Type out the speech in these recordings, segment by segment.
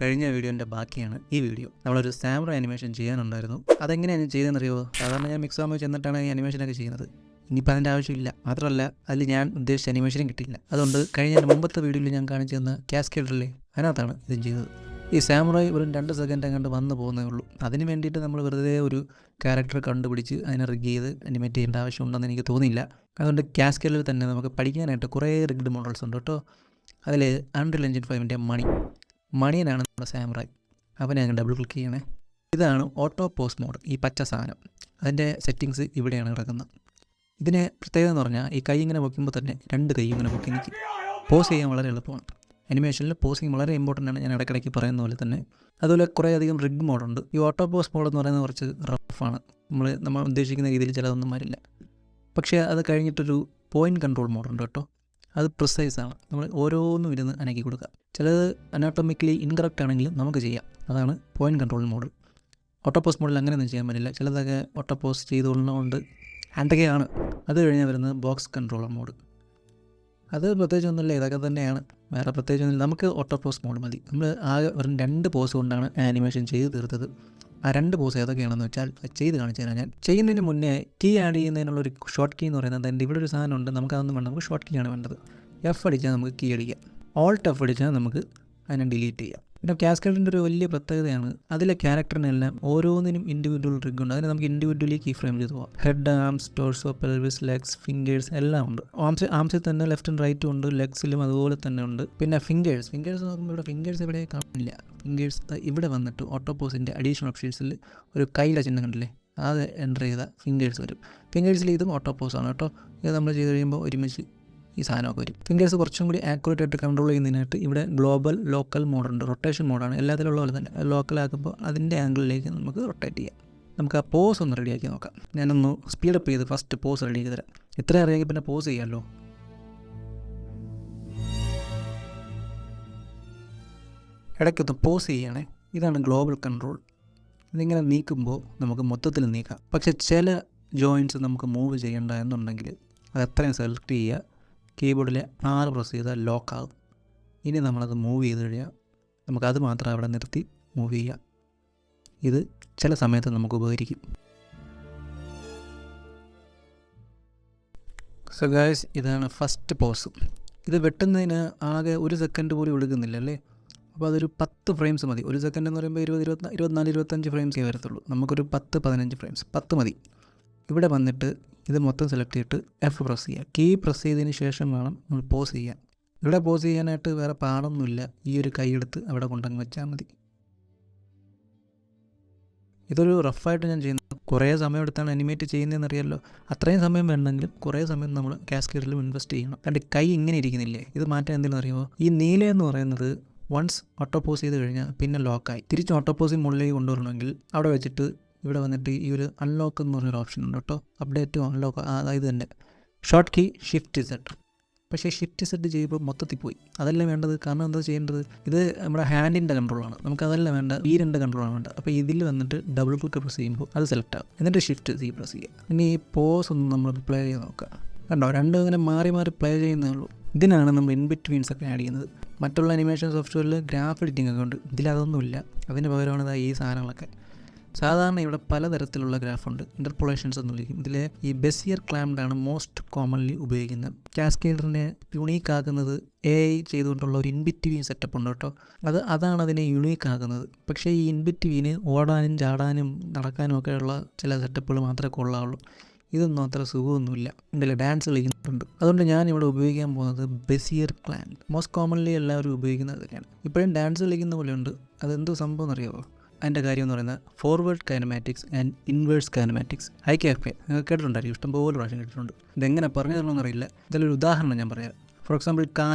കഴിഞ്ഞ വീഡിയോൻ്റെ ബാക്കിയാണ് ഈ വീഡിയോ. നമ്മളൊരു സാമുറായി അനിമേഷൻ ചെയ്യാനുണ്ടായിരുന്നു. അതെങ്ങനെയാണ് ചെയ്തതെന്നറിയോ? സാധാരണ ഞാൻ മിക്സാമോ ചെന്നിട്ടാണ് ഈ അനിമേഷനൊക്കെ ചെയ്യുന്നത്. ഇനിയിപ്പോൾ അതിൻ്റെ ആവശ്യമില്ല. മാത്രമല്ല അതിൽ ഞാൻ ഉദ്ദേശിച്ച അനിമേഷനും കിട്ടിയില്ല. അതുകൊണ്ട് കഴിഞ്ഞ മുമ്പത്തെ വീഡിയോയിൽ ഞാൻ കാണിച്ചു തന്ന കാസ്കേഡറില്ലേ, അതിനകത്താണ് ഇതും ചെയ്തത്. ഈ സാമുറായി വെറും 2 സെക്കൻഡ് അങ്ങോട്ട് വന്നു പോകുന്നേ ഉള്ളൂ. അതിന് വേണ്ടിയിട്ട് നമ്മൾ വെറുതെ ഒരു ക്യാരക്ടർ കണ്ടുപിടിച്ച് അതിനെ റിഗ് ചെയ്ത് അനിമേറ്റ് ചെയ്യേണ്ട ആവശ്യമുണ്ടെന്ന് എനിക്ക് തോന്നിയില്ല. അതുകൊണ്ട് കാസ്കേഡിൽ തന്നെ നമുക്ക് പഠിക്കാനായിട്ട് കുറേ റിഗ്ഡ് മോഡൽസ് ഉണ്ട് കേട്ടോ. അതിൽ അൺറിയൽ എഞ്ചിൻ 5ൻ്റെ മണിയനാണ് നമ്മുടെ സാമുറായി. അവനെ അങ്ങ് ഡബിൾ ക്ലിക്ക് ചെയ്യണേ. ഇതാണ് ഓട്ടോ പോസ് മോഡ്, ഈ പച്ച സാധനം. അതിൻ്റെ സെറ്റിങ്സ് ഇവിടെയാണ് കിടക്കുന്നത്. ഇതിനെ പ്രത്യേകത എന്ന് പറഞ്ഞാൽ ഈ കൈ ഇങ്ങനെ പൊക്കുമ്പോൾ തന്നെ 2 കൈ ഇങ്ങനെ പൊക്കി നിൽക്കും. പോസ് ചെയ്യാൻ വളരെ എളുപ്പമാണ്. അനിമേഷനിൽ പോസിങ് വളരെ ഇമ്പോർട്ടൻ്റ് ആണ്, ഞാൻ ഇടയ്ക്കിടയ്ക്ക് പറയുന്ന പോലെ തന്നെ. അതുപോലെ കുറേ അധികം റിഗ് മോഡുണ്ട്. ഈ ഓട്ടോ പോസ് മോഡ് എന്ന് പറയുന്നത് കുറച്ച് റഫാണ്. നമ്മൾ ഉദ്ദേശിക്കുന്ന രീതിയിൽ ചിലതൊന്നും വരില്ല. പക്ഷേ അത് കഴിഞ്ഞിട്ടൊരു പോയിൻറ്റ് കൺട്രോൾ മോഡുണ്ട് കേട്ടോ. അത് പ്രിസൈസാണ്. നമ്മൾ ഓരോന്നും ഇരുന്ന് അനക്കി കൊടുക്കുക. ചിലത് അനാട്ടോമിക്കലി ഇൻകറക്റ്റ് ആണെങ്കിലും നമുക്ക് ചെയ്യാം. അതാണ് പോയിൻറ്റ് കൺട്രോൾ മോഡ്. ഓട്ടോപോസ് മോഡിൽ അങ്ങനെയൊന്നും ചെയ്യാൻ പറ്റില്ല. ചിലതൊക്കെ ഓട്ടോപോസ് ചെയ്തുകൊള്ളുന്നതുകൊണ്ട് എന്തൊക്കെയാണ്. അത് കഴിഞ്ഞ് വരുന്നത് ബോക്സ് കൺട്രോളർ മോഡ്. അത് പ്രത്യേകിച്ചൊന്നുമില്ല, ഇതൊക്കെ തന്നെയാണ്, വേറെ പ്രത്യേകിച്ചൊന്നുമില്ല. നമുക്ക് ഓട്ടോപോസ് മോഡ് മതി. നമ്മൾ ആകെ വെറും 2 പോസ് കൊണ്ടാണ് ആനിമേഷൻ ചെയ്ത് തീർത്തത്. ആ 2 പോസ് ഏതൊക്കെയാണെന്ന് വെച്ചാൽ ചെയ്ത് കാണിച്ചു തരാം. ഞാൻ ചെയ്യുന്നതിന് മുന്നേ കീ ആഡ് ചെയ്യുന്നതിനുള്ളൊരു ഷോർട്ട് കീ എന്ന് പറയുന്നത് എൻ്റെ ഇവിടെ ഒരു സാധനം ഉണ്ട്. നമുക്കതൊന്നും വേണ്ട, നമുക്ക് ഷോർട്ട് കീ ആണ് വേണ്ടത്. F അടിച്ചാൽ നമുക്ക് കീ അടിക്കാം, Alt F അടിച്ചാൽ നമുക്ക് അതിനെ ഡിലീറ്റ് ചെയ്യാം. പിന്നെ കാസ്കേഡിൻ്റെ ഒരു വലിയ പ്രത്യേകതയാണ് അതിലെ ക്യാരക്ടറിനെല്ലാം ഓരോന്നിനും ഇൻഡിവിജ്വൽ റിഗ് ഉണ്ട്. അതിന് നമുക്ക് ഇൻഡിവിജ്വലി കീ ഫ്രെയിം ചെയ്ത് പോകാം. Head, arms, torso, pelvis, legs, fingers എല്ലാം ഉണ്ട്. ആംസിൽ തന്നെ ലെഫ്റ്റും റൈറ്റും ഉണ്ട്, ലെഗ്സിലും അതുപോലെ തന്നെ ഉണ്ട്. പിന്നെ ഫിംഗേഴ്സ് നോക്കുമ്പോൾ ഇവിടെ ഫിംഗേഴ്സ് ഇവിടെ കാണില്ല. ഫിംഗേഴ്സ് ഇവിടെ വന്നിട്ട് ഓട്ടോപോസിൻ്റെ അഡീഷണൽ ഓപ്ഷൻസിൽ ഒരു കൈയുടെ ചിഹ്നം കണ്ടില്ലേ, അത് എൻ്റർ ചെയ്താൽ ഫിംഗേഴ്സ് വരും. ഫിംഗേഴ്സിൽ ഇതും ഓട്ടോപോസാണ് കേട്ടോ. ഇത് നമ്മൾ ചെയ്ത് കഴിയുമ്പോൾ ഒരുമിച്ച് ഈ സാധനമൊക്കെ വരും. ഫിംഗേഴ്സ് കുറച്ചും കൂടി ആക്യുറേറ്റ് ആയിട്ട് കൺട്രോൾ ചെയ്യുന്നതിനായിട്ട് ഇവിടെ ഗ്ലോബൽ, ലോക്കൽ മോഡുണ്ട്. റൊട്ടേഷൻ മോഡാണ് എല്ലാത്തിലുള്ള പോലെ തന്നെ. ലോക്കലാക്കുമ്പോൾ അതിൻ്റെ ആംഗിളിലേക്ക് നമുക്ക് റൊട്ടേറ്റ് ചെയ്യാം. നമുക്ക് ആ പോസ് ഒന്ന് റെഡിയാക്കി നോക്കാം. ഞാനൊന്ന് സ്പീഡപ്പ് ചെയ്ത് ഫസ്റ്റ് പോസ് റെഡിയാക്കി തരാം. ഇത്ര അറിയാമെങ്കിൽ പിന്നെ പോസ് ചെയ്യാമല്ലോ. ഇടയ്ക്കൊന്ന് പോസ് ചെയ്യണേ. ഇതാണ് ഗ്ലോബൽ കൺട്രോൾ. ഇതിങ്ങനെ നീക്കുമ്പോൾ നമുക്ക് മൊത്തത്തിൽ നീക്കാം. പക്ഷേ ചില ജോയിൻറ്റ്സ് നമുക്ക് മൂവ് ചെയ്യേണ്ട എന്നുണ്ടെങ്കിൽ അത് എത്രയും സെലക്ട് ചെയ്യുക. കീബോർഡിലെ 6 പ്രസ് ചെയ്താൽ ലോക്കാകും. ഇനി നമ്മളത് മൂവ് ചെയ്ത് കഴിയാൽ നമുക്കത് മാത്രം അവിടെ നിർത്തി മൂവ് ചെയ്യാം. ഇത് ചില സമയത്ത് നമുക്ക് ഉപകരിക്കും. സോ ഗൈസ്, ഇതാണ് ഫസ്റ്റ് പോസ്. ഇത് വെട്ടുന്നതിന് ആകെ 1 സെക്കൻഡ് പോലും എടുക്കുന്നില്ല അല്ലേ. അപ്പോൾ അതൊരു 10 ഫ്രെയിംസ് മതി. 1 സെക്കൻഡ് എന്ന് പറയുമ്പോൾ 20, 24, 25 ഫ്രെയിംസേ വരത്തുള്ളൂ. നമുക്കൊരു 10-15 ഫ്രെയിംസ് 10 മതി. ഇവിടെ വന്നിട്ട് ഇത് മൊത്തം സെലക്ട് ചെയ്തിട്ട് F പ്രസ് ചെയ്യുക. കീ പ്രസ് ചെയ്തതിന് ശേഷം വേണം നമ്മൾ പോസ് ചെയ്യാൻ. ഇവിടെ പോസ് ചെയ്യാനായിട്ട് വേറെ പാടൊന്നുമില്ല. ഈ ഒരു കൈ എടുത്ത് അവിടെ കൊണ്ടങ്ങ് വെച്ചാൽ മതി. ഇതൊരു റഫായിട്ട് ഞാൻ ചെയ്യുന്നത്. കുറേ സമയം എടുത്താണ് അനിമേറ്റ് ചെയ്യുന്നതെന്ന് അറിയാമല്ലോ. അത്രയും സമയം വേണമെങ്കിലും കുറേ സമയം നമ്മൾ കാസ്കേഡിലും ഇൻവെസ്റ്റ് ചെയ്യണം. കണ്ട് കൈ ഇങ്ങനെ ഇരിക്കുന്നില്ലേ, ഇത് മാറ്റാൻ എന്തെങ്കിലും അറിയുമോ? ഈ നീല എന്ന് പറയുന്നത് വൺസ് ഓട്ടോപോസ് ചെയ്ത് കഴിഞ്ഞാൽ പിന്നെ ലോക്കായി. തിരിച്ച് ഓട്ടോപോസിങ് മുകളിലേക്ക് കൊണ്ടുവരണമെങ്കിൽ അവിടെ വെച്ചിട്ട് ഇവിടെ വന്നിട്ട് ഈ ഒരു അൺലോക്ക് എന്ന് പറഞ്ഞൊരു ഓപ്ഷൻ ഉണ്ട് കേട്ടോ. അപ്ഡേറ്റ് അൺലോക്ക്, അതായത് തന്നെ ഷോർട്ട് കീ Shift-Z. പക്ഷേ Shift-Z ചെയ്യുമ്പോൾ മൊത്തത്തിൽ പോയി. അതല്ല വേണ്ടത്. കാരണം എന്താ ചെയ്യേണ്ടത്, ഇത് നമ്മുടെ ഹാൻഡിൻ്റെ കൺട്രോളാണ്. നമുക്കതല്ല വേണ്ട, ഈ 2 കൺട്രോളാണ് വേണ്ട. അപ്പോൾ ഇതിൽ വന്നിട്ട് ഡബിൾ ക്ലിക്ക് പ്രസ് ചെയ്യുമ്പോൾ അത് സെലക്ട് ആകും. എന്നിട്ട് Shift-C പ്രസ് ചെയ്യുക. ഇനി ഈ പോസ് ഒന്ന് നമ്മൾ പ്ലേ ചെയ്ത് നോക്കുക. കണ്ടോ, 2 ഇങ്ങനെ മാറി മാറി പ്ലേ ചെയ്യുന്നേ ഉള്ളൂ. ഇതിനാണ് നമ്മൾ ഇൻ ബിറ്റ്വീൻസ് ഒക്കെ ആഡ് ചെയ്യുന്നത്. മറ്റുള്ള അനിമേഷൻ സോഫ്റ്റ്വെയറിൽ ഗ്രാഫ് എഡിറ്റിംഗ് ഒക്കെ ഉണ്ട്. ഇതിലതൊന്നുമില്ല. അതിന് പകരമാണ് ഈ സാധനങ്ങളൊക്കെ. സാധാരണ ഇവിടെ പലതരത്തിലുള്ള ഗ്രാഫുണ്ട്. ഇൻ്റർപോളേഷൻസ് എന്ന് വിളിക്കും. ഇതിൽ ഈ ബെസിയർ ക്ലാംപ്ഡാണ് മോസ്റ്റ് കോമൺലി ഉപയോഗിക്കുന്നത്. കാസ്കേഡറിനെ യുണീക്ക് ആക്കുന്നത് AI ചെയ്തുകൊണ്ടുള്ള ഒരു ഇൻബിറ്റ്വീൻ സെറ്റപ്പ് ഉണ്ട് കേട്ടോ. അതാണ് അതിനെ യുണീക്ക് ആക്കുന്നത്. പക്ഷേ ഈ ഇൻബിറ്റ്വീന് ഓടാനും ചാടാനും നടക്കാനും ഒക്കെയുള്ള ചില സെറ്റപ്പുകൾ മാത്രമേ കൊള്ളാവുള്ളൂ. ഇതൊന്നും അത്ര സുഖമൊന്നുമില്ല. ഉണ്ടല്ലേ, ഡാൻസ് കളിക്കുന്നുണ്ട്. അതുകൊണ്ട് ഞാനിവിടെ ഉപയോഗിക്കാൻ പോകുന്നത് ബെസിയർ ക്ലാംപ്. മോസ്റ്റ് കോമൺലി എല്ലാവരും ഉപയോഗിക്കുന്നത് തന്നെയാണ്. ഇപ്പോഴും ഡാൻസ് കളിക്കുന്ന പോലെ ഉണ്ട്. അതെന്തോ സംഭവം എന്നറിയാമോ? അതിൻ്റെ കാര്യം എന്ന് പറയുന്നത് forward kinematics and inverse kinematics, IKFK. നിങ്ങൾ കേട്ടിട്ടുണ്ടായിരിക്കും, ഇഷ്ടംപോലെ പ്രാവശ്യം കേട്ടിട്ടുണ്ട്. ഇതെങ്ങനെ പറഞ്ഞു തരണമെന്നറിയില്ല. ഇതിലൊരു ഉദാഹരണം ഞാൻ പറയാം. ഫോർ എക്സാമ്പിൾ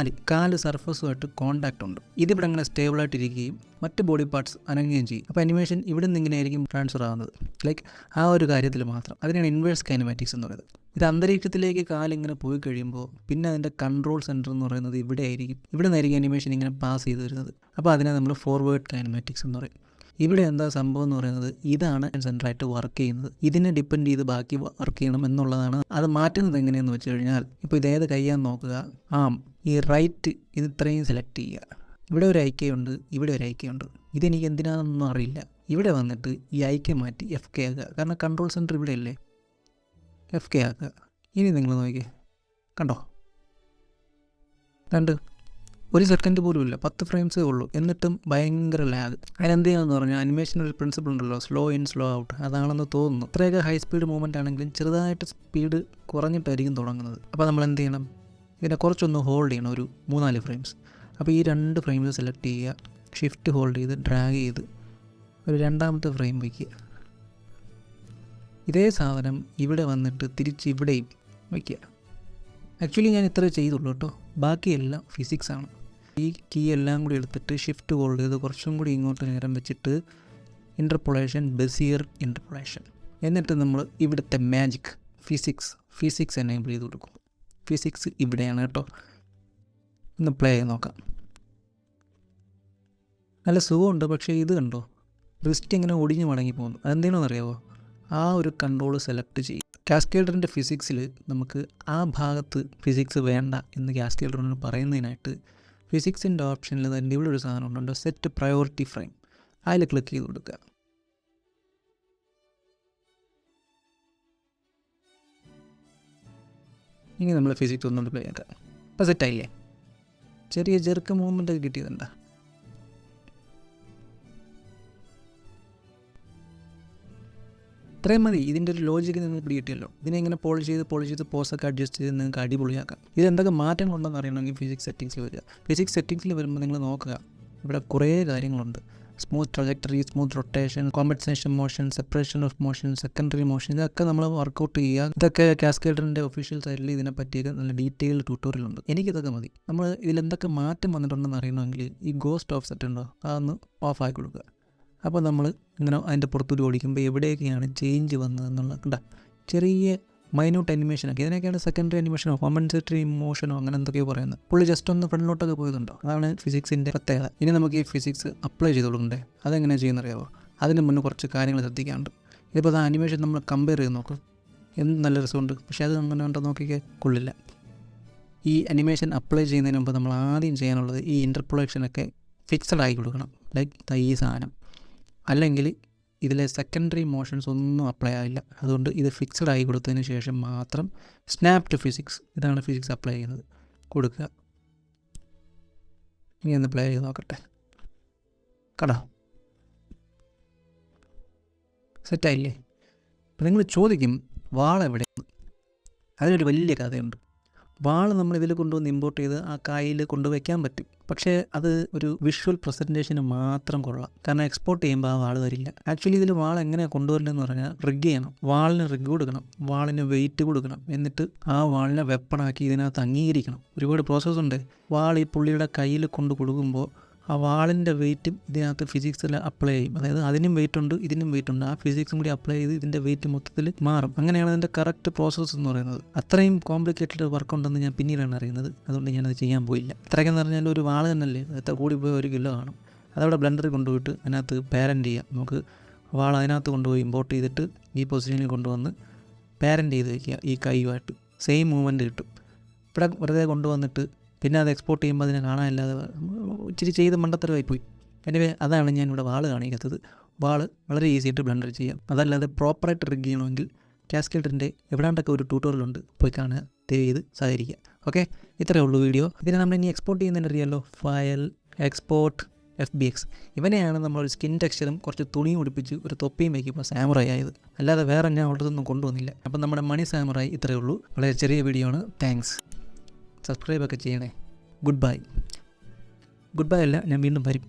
കാല് സർഫസുമായിട്ട് കോൺടാക്റ്റ് ഉണ്ട്. ഇതിവിടെ അങ്ങനെ സ്റ്റേബിളായിട്ടിരിക്കുകയും മറ്റ് ബോഡി പാർട്സ് അനങ്ങുകയും ചെയ്യും. അപ്പോൾ അനിമേഷൻ ഇവിടെ നിന്ന് ഇങ്ങനെ ആയിരിക്കും ട്രാൻസ്ഫർ ആവുന്നത്. ലൈക്ക് ആ ഒരു കാര്യത്തിൽ മാത്രം. അതിനാണ് ഇൻവേഴ്സ് കൈനമാറ്റിക്സ് എന്ന് പറയുന്നത്. ഇത് അന്തരീക്ഷത്തിലേക്ക് കാലിങ്ങനെ പോയി കഴിയുമ്പോൾ പിന്നെ അതിൻ്റെ കൺട്രോൾ സെൻറ്റർ എന്ന് പറയുന്നത് ഇവിടെ ആയിരിക്കും. ഇവിടെ നിന്നായിരിക്കും അനിമേഷൻ ഇങ്ങനെ പാസ് ചെയ്ത് വരുന്നത്. അപ്പോൾ അതിനെ നമ്മൾ ഫോർവേഡ് കൈനമാറ്റിക്സ് എന്ന് പറയും. ഇവിടെ എന്താ സംഭവം എന്ന് പറയുന്നത്, ഇതാണ് സെൻറ്ററായിട്ട് വർക്ക് ചെയ്യുന്നത്. ഇതിനെ ഡിപ്പെൻഡ് ചെയ്ത് ബാക്കി വർക്ക് ചെയ്യണം എന്നുള്ളതാണ്. അത് മാറ്റുന്നത് എങ്ങനെയെന്ന് വെച്ച് കഴിഞ്ഞാൽ, ഇപ്പോൾ ഇതേത് കയ്യാന്ന് നോക്കുക. ഈ റൈറ്റ് ഇത് ഇത്രയും സെലക്ട് ചെയ്യുക. ഇവിടെ ഒരു ഐക്യമുണ്ട്, ഇവിടെ ഒരു ഐക്യമുണ്ട്. ഇതെനിക്ക് എന്തിനാണെന്നൊന്നും അറിയില്ല. ഇവിടെ വന്നിട്ട് ഈ ഐക്യം മാറ്റി FK ആക്കുക. കാരണം കൺട്രോൾ സെൻറ്റർ ഇവിടെ അല്ലേ, FK ആക്കുക. ഇനി നിങ്ങൾ നോക്കിയേ, കണ്ടോ, 1 സെക്കൻഡ് പോലും ഇല്ല, 10 ഫ്രെയിംസേ ഉള്ളൂ, എന്നിട്ടും ഭയങ്കര ലാഗ്. അതിനെന്ത് ചെയ്യാമെന്ന് പറഞ്ഞാൽ അനിമേഷൻ ഒരു പ്രിൻസിപ്പിൾ ഉണ്ടല്ലോ, സ്ലോ ഇൻ സ്ലോ ഔട്ട്, അതാണെന്ന് തോന്നുന്നു. ഇത്രയൊക്കെ ഹൈ സ്പീഡ് മൂവ്മെൻ്റ് ആണെങ്കിലും ചെറുതായിട്ട് സ്പീഡ് കുറഞ്ഞിട്ടായിരിക്കും തുടങ്ങുന്നത്. അപ്പോൾ നമ്മൾ എന്ത് ചെയ്യണം, ഇതിനെ കുറച്ചൊന്ന് ഹോൾഡ് ചെയ്യണം, ഒരു 3-4 ഫ്രെയിംസ്. അപ്പോൾ ഈ 2 ഫ്രെയിംസ് സെലക്ട് ചെയ്യുക, ഷിഫ്റ്റ് ഹോൾഡ് ചെയ്ത് ഡ്രാഗ് ചെയ്ത് ഒരു 2ാമത്തെ ഫ്രെയിം വയ്ക്കുക. ഇതേ സാധനം ഇവിടെ വന്നിട്ട് തിരിച്ച് ഇവിടെയും വയ്ക്കുക. ആക്ച്വലി ഞാൻ ഇത്രേ ചെയ്തുള്ളൂ കേട്ടോ, ബാക്കിയെല്ലാം ഫിസിക്സാണ്. ഈ കീ എല്ലാം കൂടി എടുത്തിട്ട് ഷിഫ്റ്റ് ഹോൾഡ് ചെയ്ത് കുറച്ചും കൂടി ഇങ്ങോട്ട് നേരം വെച്ചിട്ട് ഇൻ്റർപൊളേഷൻ, ബെസിയർ ഇൻ്റർപൊളേഷൻ, എന്നിട്ട് നമ്മൾ ഇവിടുത്തെ മാജിക് ഫിസിക്സ് എനേബിൾ ചെയ്ത് കൊടുക്കും. ഫിസിക്സ് ഇവിടെയാണ് കേട്ടോ. ഒന്ന് പ്ലേ ചെയ്ത് നോക്കാം. നല്ല സുഖമുണ്ട്, പക്ഷേ ഇത് കണ്ടോ, റിസ്റ്റ് ഇങ്ങനെ ഒടിഞ്ഞ് മടങ്ങി പോകുന്നു. അതെന്താണെന്ന് അറിയാമോ, ആ ഒരു കൺട്രോൾ സെലക്ട് ചെയ്യും. കാസ്കേഡറിൻ്റെ ഫിസിക്സിൽ നമുക്ക് ആ ഭാഗത്ത് ഫിസിക്സ് വേണ്ട എന്ന് കാസ്കേഡറിനോട് പറയുന്നതിനായിട്ട് ഫിസിക്സിൻ്റെ ഓപ്ഷനിൽ തന്നെ ഇവിടെ ഒരു സാധനം ഉണ്ടോ, സെറ്റ് പ്രയോറിറ്റി ഫ്രെയിം, അതിൽ ക്ലിക്ക് ചെയ്ത് കൊടുക്കുക. ഇനി നമ്മൾ ഫിസിക്സ് ഒന്നുകൊണ്ട് പ്ലേ ആക്കാം. അപ്പോൾ സെറ്റായില്ലേ, ചെറിയ ജെർക്ക് മൂവ്മെൻ്റ് ഒക്കെ കിട്ടിയതുണ്ടാ. ഇത്രയും മതി. ഇതിൻ്റെ ഒരു ലോജിക്ക് നിങ്ങൾക്ക് പിടികിട്ടിയല്ലോ. ഇതിനെ ഇങ്ങനെ പോളിഷ് ചെയ്ത് പോസൊക്കെ അഡ്ജസ്റ്റ് ചെയ്ത് നിങ്ങൾക്ക് അടിപൊളിയാക്കാം. ഇതെന്തൊക്കെ മാറ്റങ്ങളുണ്ടെന്ന് അറിയണമെങ്കിൽ ഫിസിക്സ് സെറ്റിങ്സിൽ വരിക. ഫിസിക്സ് സെറ്റിങ്സിൽ വരുമ്പോൾ നിങ്ങൾ നോക്കുക, ഇവിടെ കുറേ കാര്യങ്ങളുണ്ട്. Smooth trajectory, smooth rotation, compensation motion, separation of motion, secondary motion, ഇതൊക്കെ നമ്മൾ വർക്കൗട്ട് ചെയ്യുക. ഇതൊക്കെ കാസ്കേഡറിൻ്റെ ഒഫീഷ്യൽ സൈറ്റിൽ ഇതിനെപ്പറ്റിയൊക്കെ നല്ല ഡീറ്റെയിൽഡ് ട്യൂട്ടോറിയൽ ഉണ്ട്. എനിക്കിതൊക്കെ മതി. നമ്മൾ ഇതിലെന്തൊക്കെ മാറ്റം വന്നിട്ടുണ്ടെന്ന് അറിയണമെങ്കിൽ ഈ ഗോസ്റ്റ് ഓഫ് സെറ്റ് ഉണ്ടോ, അതൊന്ന് ഓഫ് ആക്കി കൊടുക്കുക. അപ്പോൾ നമ്മൾ ഇങ്ങനെ അതിൻ്റെ പുറത്തൂരി ഓടിക്കുമ്പോൾ എവിടെയൊക്കെയാണ് ചേഞ്ച് വന്നതെന്നുള്ള കണ്ടാ, ചെറിയ മൈന്യൂട്ട് അനിമേഷനൊക്കെ, ഇതിനൊക്കെയാണ് സെക്കൻഡറി അനിമേഷനോ കോമ്പൻസേറ്ററി മോഷനോ അങ്ങനെ എന്തൊക്കെയോ പറയുന്നത്. പുള്ളി ജസ്റ്റ് ഒന്ന് ഫ്രണ്ടിലോട്ടൊക്കെ പോയതുണ്ടോ, അതാണ് ഫിസിക്സിൻ്റെ പ്രത്യേകത. ഇനി നമുക്ക് ഈ ഫിസിക്സ് അപ്ലൈ ചെയ്ത് കൊടുക്കണ്ടേ, അതെങ്ങനെയാണ് ചെയ്യുന്നറിയാമോ? അതിന് മുന്നേ കുറച്ച് കാര്യങ്ങൾ ശ്രദ്ധിക്കാനുണ്ട്. ഇതിപ്പോൾ അത് അനിമേഷൻ നമ്മൾ കമ്പയർ ചെയ്ത് നോക്കും, എന്ത് നല്ല രസമുണ്ട്, പക്ഷേ അത് അങ്ങനെ ഉണ്ടോ നോക്കിക്കേ, കൊള്ളില്ല. ഈ അനിമേഷൻ അപ്ലൈ ചെയ്യുന്നതിന് മുമ്പ് നമ്മൾ ആദ്യം ചെയ്യാനുള്ളത് ഈ ഇൻ്റർപൊളേഷനൊക്കെ ഫിക്സഡ് ആയി കൊടുക്കണം. ലൈക്ക് ഈ സാധനം, അല്ലെങ്കിൽ ഇതിലെ സെക്കൻഡറി മോഷൻസ് ഒന്നും അപ്ലൈ ആയില്ല. അതുകൊണ്ട് ഇത് ഫിക്സഡ് ആയി കൊടുത്തതിന് ശേഷം മാത്രം സ്നാപ്പ് ടു ഫിസിക്സ്, ഇതാണ് ഫിസിക്സ് അപ്ലൈ ചെയ്യുന്നത്, കൊടുക്കുക. ഇനി ഒന്ന് പ്ലേ ചെയ്ത് നോക്കട്ടെ, കടോ സെറ്റായില്ലേ? അപ്പം നിങ്ങൾ ചോദിക്കും വാളെവിടെ? അതിനൊരു വലിയ കഥയുണ്ട്. വാൾ നമ്മൾ ഇതിൽ കൊണ്ടുവന്ന് ഇമ്പോർട്ട് ചെയ്ത് ആ കായിൽ കൊണ്ടുവയ്ക്കാൻ പറ്റും, പക്ഷേ അത് ഒരു വിഷ്വൽ പ്രസൻറ്റേഷന് മാത്രം കൊള്ളാം. കാരണം എക്സ്പോർട്ട് ചെയ്യുമ്പോൾ ആ വാൾ വരില്ല. ആക്ച്വലി ഇതിൽ വാൾ എങ്ങനെയാണ് കൊണ്ടുവരേണ്ടതെന്ന് പറഞ്ഞാൽ റിഗ് ചെയ്യണം. വാളിന് റിഗ് കൊടുക്കണം, വാളിന് വെയിറ്റ് കൊടുക്കണം, എന്നിട്ട് ആ വാളിനെ വെപ്പണാക്കി ഇതിനകത്ത് അംഗീകരിക്കണം. ഒരുപാട് പ്രോസസ്സുണ്ട്. വാൾ ഈ പുള്ളിയുടെ കയ്യിൽ കൊണ്ട് കൊടുക്കുമ്പോൾ ആ വാളിൻ്റെ വെയിറ്റും ഇതിനകത്ത് ഫിസിക്സിൽ അപ്ലൈ ചെയ്യും. അതായത് അതിനും വെയിറ്റ് ഉണ്ട്, ഇതിനും വെയിറ്റ് ഉണ്ട്. ആ ഫിസിക്സും കൂടി അപ്ലൈ ചെയ്ത് ഇതിൻ്റെ വെയിറ്റ് മൊത്തത്തിൽ മാറും. അങ്ങനെയാണ് അതിൻ്റെ കറക്റ്റ് പ്രോസസ്സ് എന്ന് പറയുന്നത്. അത്രയും കോംപ്ലിക്കേറ്റഡ് വർക്ക് ഉണ്ടെന്ന് ഞാൻ പിന്നീടാണ് അറിയുന്നത്. അതുകൊണ്ട് ഞാനത് ചെയ്യാൻ പോയില്ല. ഇത്രയ്ക്കെന്ന് പറഞ്ഞാൽ ഒരു വാൾ തന്നെയല്ലേ, എത്ര കൂടി പോയി 1 കിലോ കാണും. അതവിടെ ബ്ലെൻഡറിൽ കൊണ്ടുപോയിട്ട് അതിനകത്ത് പാരൻ്റ് ചെയ്യാം. നമുക്ക് വാൾ അതിനകത്ത് കൊണ്ടുപോയി ഇമ്പോർട്ട് ചെയ്തിട്ട് ഈ പൊസിഷനിൽ കൊണ്ടുവന്ന് പാരൻ്റ് ചെയ്ത് വയ്ക്കുക. ഈ കൈയുമായിട്ട് സെയിം മൂവ്മെൻറ്റ് കിട്ടും. ഇവിടെ വെറുതെ കൊണ്ടുവന്നിട്ട് പിന്നെ അത് എക്സ്പോർട്ട് ചെയ്യുമ്പോൾ അതിനെ കാണാനില്ലാതെ ഇച്ചിരി ചെയ്ത് മണ്ടത്തരമായിപ്പോയി. എനിവേ അതാണ് ഞാൻ ഇവിടെ വാൾ കാണിക്കാത്തത്. വാൾ വളരെ ഈസി ആയിട്ട് ബ്ലെൻഡർ ചെയ്യാം. അതല്ലാതെ പ്രോപ്പറായിട്ട് റിഗ് ചെയ്യണമെങ്കിൽ കാസ്കേഡറിൻ്റെ എവിടാണ്ടൊക്കെ ഒരു ട്യൂട്ടോറിയൽ ഉണ്ട്, പോയി കാണുക, ദയവ് ചെയ്ത് സഹകരിക്കുക. ഓക്കെ, ഇത്രയേ ഉള്ളൂ വീഡിയോ. ഇതിനെ നമ്മൾ ഇനി എക്സ്പോർട്ട് ചെയ്യുന്നതിന് അറിയാമല്ലോ, ഫയൽ, എക്സ്പോർട്ട്, FBX. ഇവനെയാണ് നമ്മളൊരു സ്കിൻ ടെക്സ്ചറും കുറച്ച് തുണിയും ഉടുപ്പിച്ച് ഒരു തൊപ്പിയും വയ്ക്കുമ്പോൾ സാമുറായി ആയത്. അല്ലാതെ വേറെ ഞാൻ ഉള്ളതൊന്നും കൊണ്ടുവന്നില്ല. അപ്പം നമ്മുടെ മണി സാമുറായി ഇത്രയേ ഉള്ളൂ. വളരെ ചെറിയ വീഡിയോ ആണ്. താങ്ക്സ്. സബ്സ്ക്രൈബൊക്കെ ചെയ്യണേ. ഗുഡ് ബൈ അല്ല, ഞാൻ വീണ്ടും വരും.